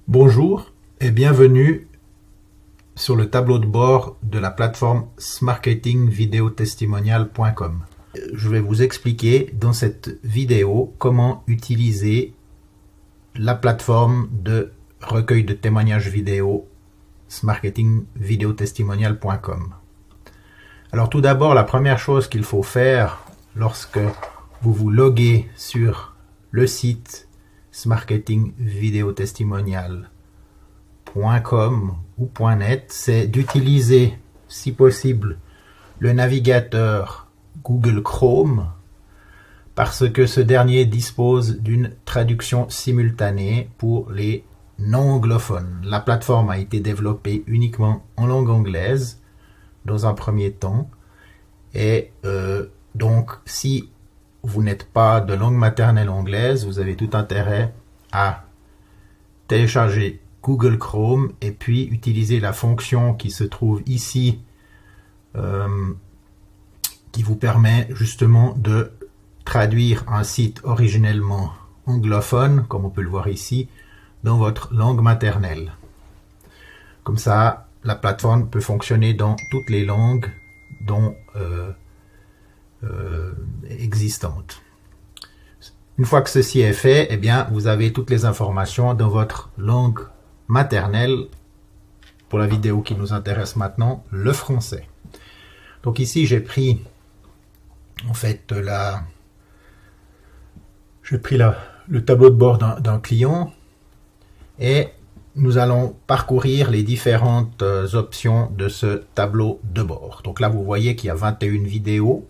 Bonjour et bienvenue sur le tableau de bord de la plateforme smarketingvideotestimonial.com. Je vais vous expliquer dans cette vidéo comment utiliser la plateforme de recueil de témoignages vidéo smarketingvideotestimonial.com. Alors tout d'abord, la première chose qu'il faut faire lorsque vous vous loguez sur le site smarketingvideotestimonial.com ou .net, c'est d'utiliser, si possible, le navigateur Google Chrome parce que ce dernier dispose d'une traduction simultanée pour les non-anglophones. La plateforme a été développée uniquement en langue anglaise dans un premier temps et donc si vous n'êtes pas de langue maternelle anglaise, vous avez tout intérêt à télécharger Google Chrome et puis utiliser la fonction qui se trouve ici qui vous permet justement de traduire un site originellement anglophone, comme on peut le voir ici, dans votre langue maternelle. Comme ça, la plateforme peut fonctionner dans toutes les langues dont existantes. Une fois que ceci est fait, eh bien, vous avez toutes les informations dans votre langue maternelle. Pour la vidéo qui nous intéresse maintenant, le français. Donc ici, j'ai pris en fait le tableau de bord d'un client et nous allons parcourir les différentes options de ce tableau de bord. Donc là, vous voyez qu'il y a 21 vidéos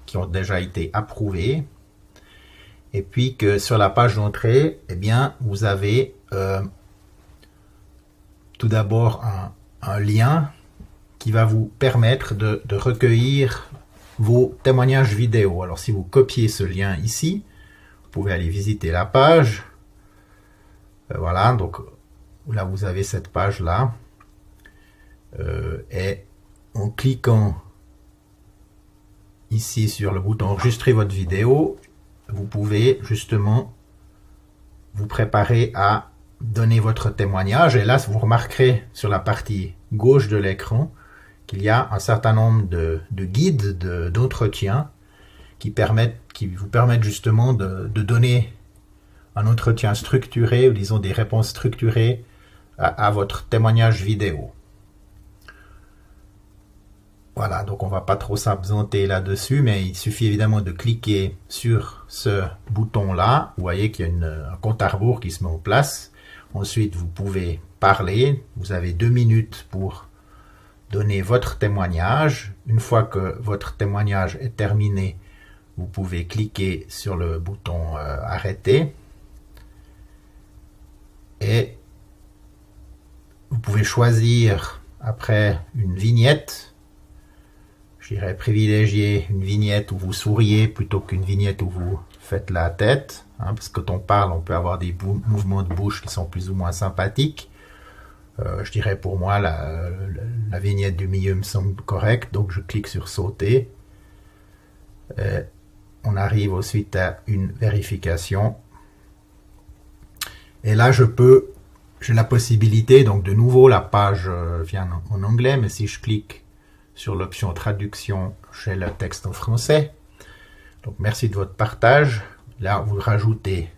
qui ont déjà été approuvées. Et puis que sur la page d'entrée, eh bien, vous avez tout d'abord un lien qui va vous permettre de recueillir vos témoignages vidéo. Alors si vous copiez ce lien ici, vous pouvez aller visiter la page. Voilà, donc là vous avez cette page là. Et en cliquant ici sur le bouton enregistrer votre vidéo, vous pouvez justement vous préparer à donner votre témoignage. Et là, vous remarquerez sur la partie gauche de l'écran qu'il y a un certain nombre de guides d'entretien qui vous permettent justement de donner un entretien structuré, ou disons des réponses structurées à votre témoignage vidéo. Voilà, donc on ne va pas trop s'absenter là-dessus, mais il suffit évidemment de cliquer sur ce bouton-là. Vous voyez qu'il y a un compte à rebours qui se met en place. Ensuite, vous pouvez parler. Vous avez 2 minutes pour donner votre témoignage. Une fois que votre témoignage est terminé, vous pouvez cliquer sur le bouton arrêter. Et vous pouvez choisir après une vignette. Je dirais privilégier une vignette où vous souriez plutôt qu'une vignette où vous faites la tête, hein, parce que quand on parle, on peut avoir des mouvements de bouche qui sont plus ou moins sympathiques. Je dirais pour moi, la vignette du milieu me semble correcte, donc je clique sur sauter. On arrive ensuite à une vérification. Et là, j'ai la possibilité, donc de nouveau, la page vient en anglais, mais si je clique sur l'option traduction, j'ai le texte en français. Donc merci de votre partage. Là, vous rajoutez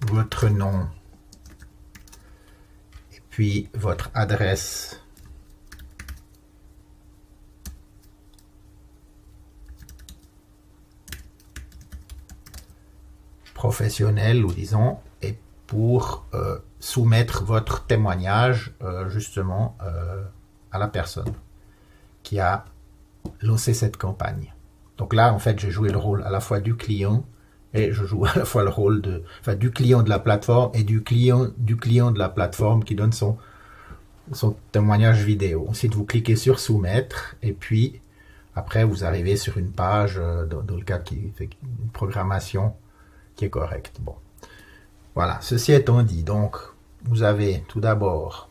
votre nom et puis votre adresse professionnelle, ou disons, et pour soumettre votre témoignage justement à la personne qui a lancé cette campagne. Donc là, en fait, j'ai joué le rôle à la fois du client et je joue à la fois le rôle du client de la plateforme et du client de la plateforme qui donne son témoignage vidéo. Ensuite, vous cliquez sur soumettre et puis après, vous arrivez sur une page dans le cas qui fait une programmation qui est correcte. Bon, voilà. Ceci étant dit, donc vous avez tout d'abord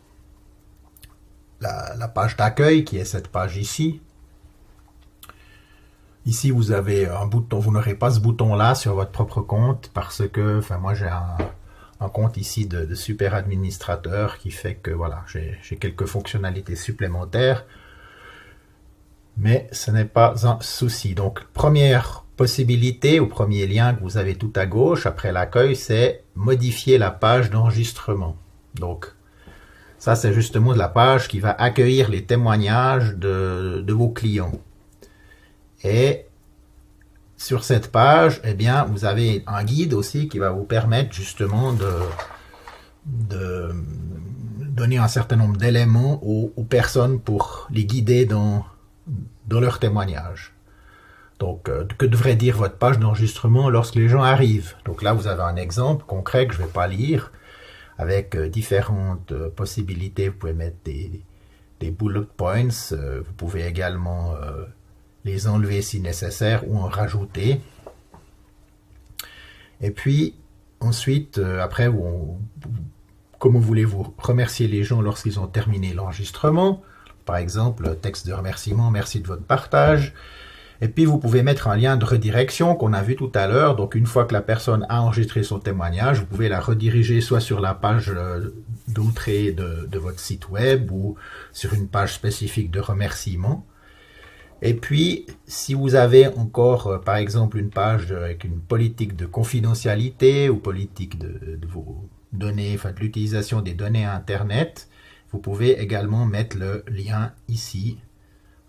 la page d'accueil qui est cette page ici. Ici, vous avez un bouton, vous n'aurez pas ce bouton-là sur votre propre compte parce que, moi j'ai un compte ici de super administrateur qui fait que voilà, j'ai quelques fonctionnalités supplémentaires, mais ce n'est pas un souci. Donc, première possibilité ou premier lien que vous avez tout à gauche après l'accueil, c'est modifier la page d'enregistrement. Donc, ça, c'est justement la page qui va accueillir les témoignages de vos clients. Et sur cette page, eh bien, vous avez un guide aussi qui va vous permettre justement de donner un certain nombre d'éléments aux personnes pour les guider dans leur témoignage. Donc, que devrait dire votre page d'enregistrement lorsque les gens arrivent? Donc là, vous avez un exemple concret que je ne vais pas lire, avec différentes possibilités. Vous pouvez mettre des bullet points, vous pouvez également les enlever si nécessaire ou en rajouter. Et puis, ensuite, après, comment voulez-vous remercier les gens lorsqu'ils ont terminé l'enregistrement? Par exemple, texte de remerciement, merci de votre partage. Et puis, vous pouvez mettre un lien de redirection qu'on a vu tout à l'heure. Donc, une fois que la personne a enregistré son témoignage, vous pouvez la rediriger soit sur la page d'entrée de votre site web ou sur une page spécifique de remerciement. Et puis, si vous avez encore, par exemple, une page avec une politique de confidentialité ou politique de vos données, enfin de l'utilisation des données Internet, vous pouvez également mettre le lien ici,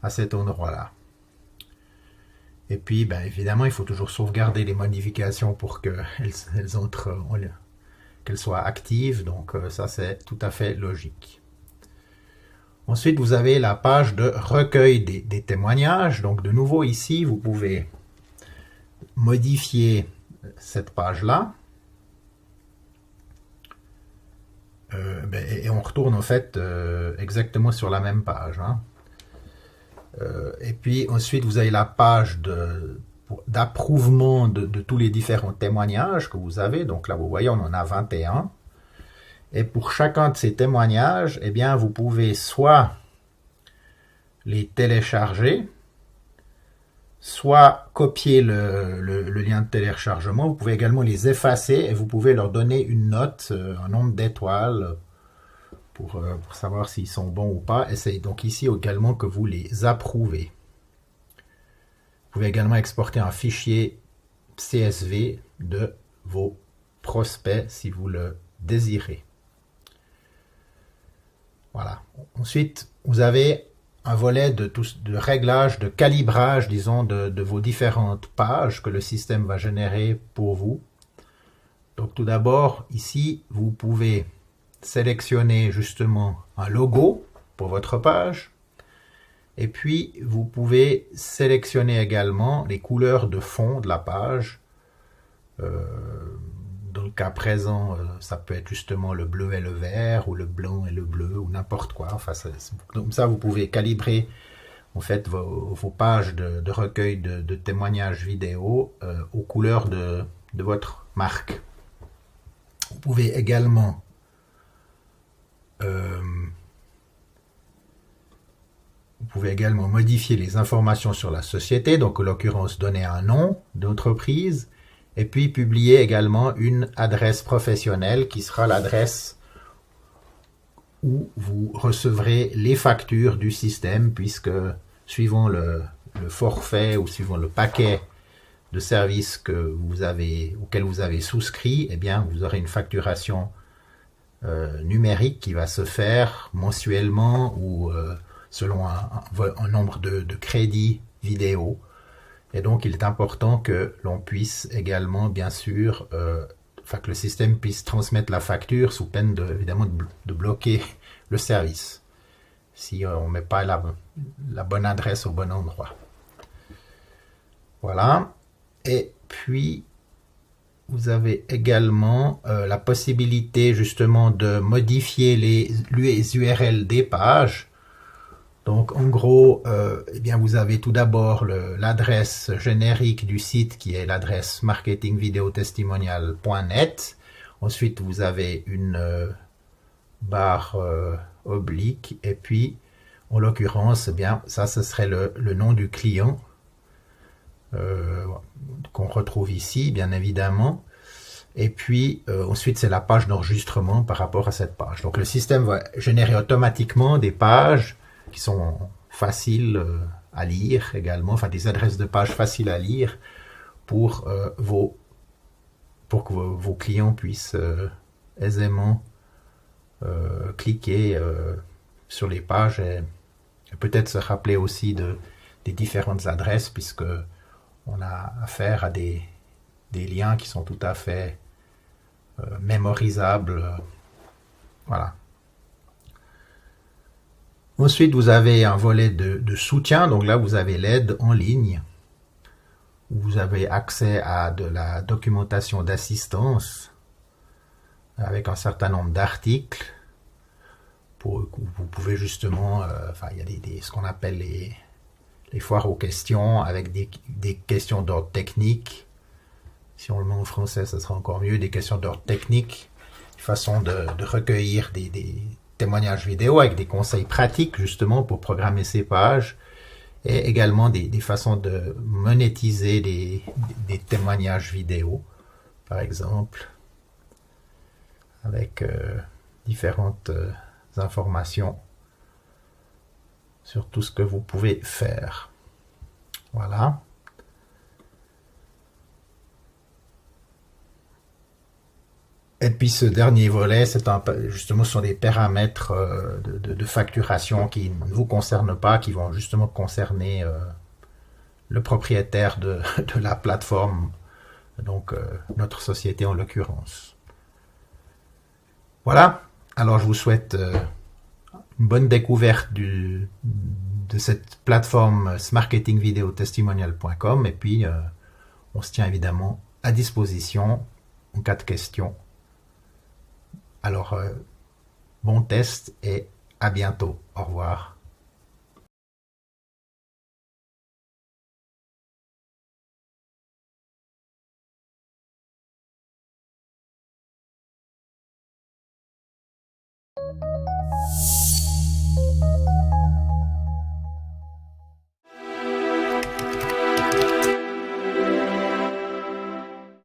à cet endroit-là. Et puis, ben, évidemment, il faut toujours sauvegarder les modifications pour qu'elles soient actives. Donc, ça, c'est tout à fait logique. Ensuite, vous avez la page de recueil des témoignages. Donc, de nouveau, ici, vous pouvez modifier cette page-là. Et on retourne, en fait, exactement sur la même page. Hein. Et puis, ensuite, vous avez la page d'approuvement de tous les différents témoignages que vous avez. Donc là, vous voyez, on en a 21. Et pour chacun de ces témoignages, eh bien, vous pouvez soit les télécharger, soit copier le lien de téléchargement. Vous pouvez également les effacer et vous pouvez leur donner une note, un nombre d'étoiles pour savoir s'ils sont bons ou pas. Et c'est donc ici également que vous les approuvez. Vous pouvez également exporter un fichier CSV de vos prospects si vous le désirez. Voilà. Ensuite, vous avez un volet de réglage, de calibrage, disons, de vos différentes pages que le système va générer pour vous. Donc tout d'abord, ici, vous pouvez sélectionner justement un logo pour votre page. Et puis, vous pouvez sélectionner également les couleurs de fond de la page. Dans le cas présent, ça peut être justement le bleu et le vert, ou le blanc et le bleu, ou n'importe quoi. Enfin, comme ça, vous pouvez calibrer en fait vos pages de recueil de témoignages vidéo aux couleurs de votre marque. Vous pouvez également modifier les informations sur la société, donc en l'occurrence donner un nom d'entreprise, et puis publier également une adresse professionnelle qui sera l'adresse où vous recevrez les factures du système, puisque suivant le forfait ou suivant le paquet de services auquel vous avez souscrit, eh bien, vous aurez une facturation numérique qui va se faire mensuellement ou selon un nombre de crédits vidéo. Et donc, il est important que l'on puisse également, bien sûr, que le système puisse transmettre la facture sous peine évidemment de bloquer le service si on ne met pas la bonne adresse au bon endroit. Voilà. Et puis, vous avez également la possibilité justement de modifier les URL des pages. Donc en gros, eh bien, vous avez tout d'abord l'adresse générique du site qui est l'adresse marketingvideotestimonial.net. Ensuite, vous avez une barre oblique et puis en l'occurrence, eh bien, ça ce serait le nom du client qu'on retrouve ici, bien évidemment. Et puis ensuite c'est la page d'enregistrement par rapport à cette page. Donc le système va générer automatiquement des pages qui sont faciles à lire également, enfin des adresses de pages faciles à lire pour que vos clients puissent aisément cliquer sur les pages et peut-être se rappeler aussi des différentes adresses, puisque on a affaire à des liens qui sont tout à fait mémorisables. Voilà. Ensuite, vous avez un volet de soutien. Donc là, vous avez l'aide en ligne. Vous avez accès à de la documentation d'assistance avec un certain nombre d'articles. Vous pouvez justement, il y a ce qu'on appelle les foires aux questions, avec des questions d'ordre technique. Si on le met en français, ça sera encore mieux. Des questions d'ordre technique, façon de recueillir des témoignages vidéo avec des conseils pratiques justement pour programmer ces pages, et également des façons de monétiser des témoignages vidéo, par exemple, avec différentes informations sur tout ce que vous pouvez faire. Voilà. Et puis ce dernier volet, justement, ce sont des paramètres de facturation qui ne vous concernent pas, qui vont justement concerner le propriétaire de la plateforme, donc notre société en l'occurrence. Voilà, alors je vous souhaite une bonne découverte de cette plateforme smarketingvideotestimonial.com, et puis on se tient évidemment à disposition en cas de questions. Alors, bon test et à bientôt. Au revoir.